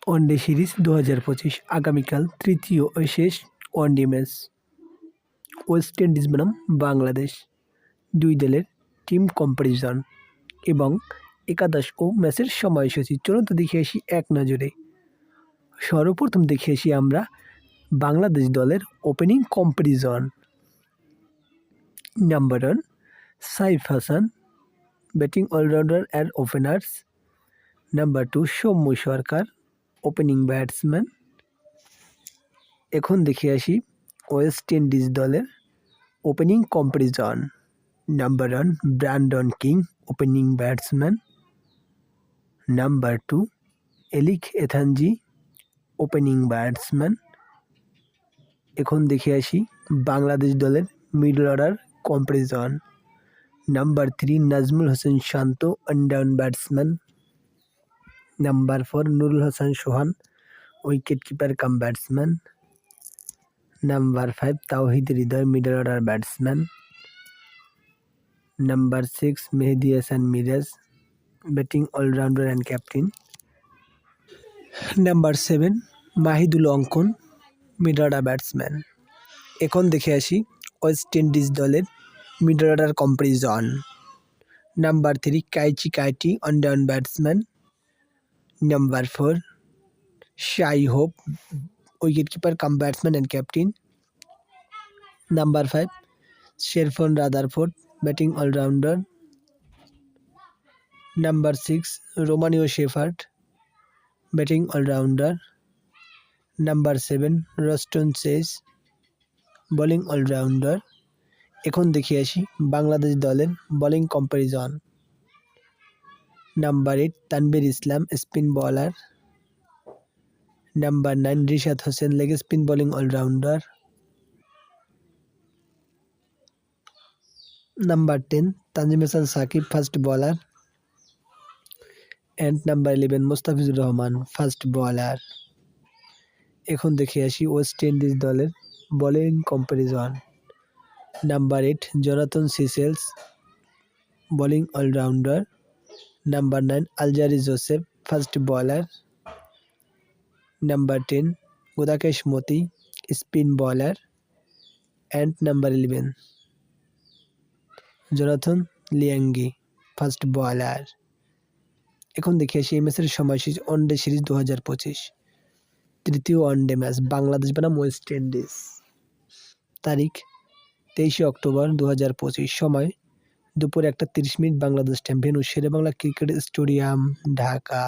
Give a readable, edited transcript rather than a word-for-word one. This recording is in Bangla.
ওয়ানডে সিরিজ 2025 আগামীকাল তৃতীয় ও শেষ ওয়ানডে ম্যাচ। ওয়েস্ট ইন্ডিজ বনাম বাংলাদেশ, দুই দলের টিম কম্পারিজন এবং একাদশ ও ম্যাচের সময়সূচি। চলুন তো দেখে আসি এক নজরে। সর্বপ্রথম দেখে আসি আমরা বাংলাদেশ দলের opening comparison. Number 1 Saif Hasan, batting allrounder and openers. Number 2 Soumya Sarkar, opening batsman. এখন দেখে আসি ওয়েস্ট ইন্ডিজ দলের opening comparison. Number 1 Brandon King, opening batsman. Number 2 Alick Athanaze, opening batsman. এখন দেখে আসি বাংলাদেশ দলের middle order comparison. Number 3 Najmul Hossain Shanto, one down batsman. Number 4 Nurul Hasan Sohan, wicket keeper cum batsman. Number 5 Towhid Hridoy, middle order batsman. Number 6 Mehedi Hasan Miraz, batting allrounder and captain. Number 7 Mahidul Ankon, middle order batsman. এখন দেখে আসি ওয়েস্ট ইন্ডিজ দলের middle order comparison. Number 3 Keacy Carty, one down batsman. Number 4 Shai Hope, wicket keeper cum batsman and captain. Number 5 Sherfane Rutherford, batting all rounder. Number 6 Romario Shepherd, batting all rounder. Number 7 Roston Chase, bowling all rounder. এখন দেখে আসি বাংলাদেশ দলের bowling comparison. Number 8 Tanvir Islam, spin bowler. Number 9 Rishad Hossain, leg spin bowling all rounder. Number 10 Tanzim Hasan Sakib, fast bowler. And number 11 Mustafizur Rahman, fast bowler. এখন দেখে আসি ওয়েস্ট ইন্ডিজ দলের bowling comparison. Number 8 Jonathan Seales, bowling all rounder. Number 9 Alzarri Joseph, fast bowler. Number 10 Gudakesh Motie, spin bowler. And number 11 Jonathan লিয়াঙ্গি, ফাস্ট বোলার। এখন দেখে আসি এই ম্যাচের সময়সূচি। ওয়ানডে সিরিজ 2025 তৃতীয় ওয়ানডে ম্যাচ বাংলাদেশ বনাম ওয়েস্ট ইন্ডিজ। তারিখ 23 অক্টোবর 2025, সময় দুপুর 1:30 Bangladesh time. Venue Sher-e-Bangla cricket stadium, Dhaka.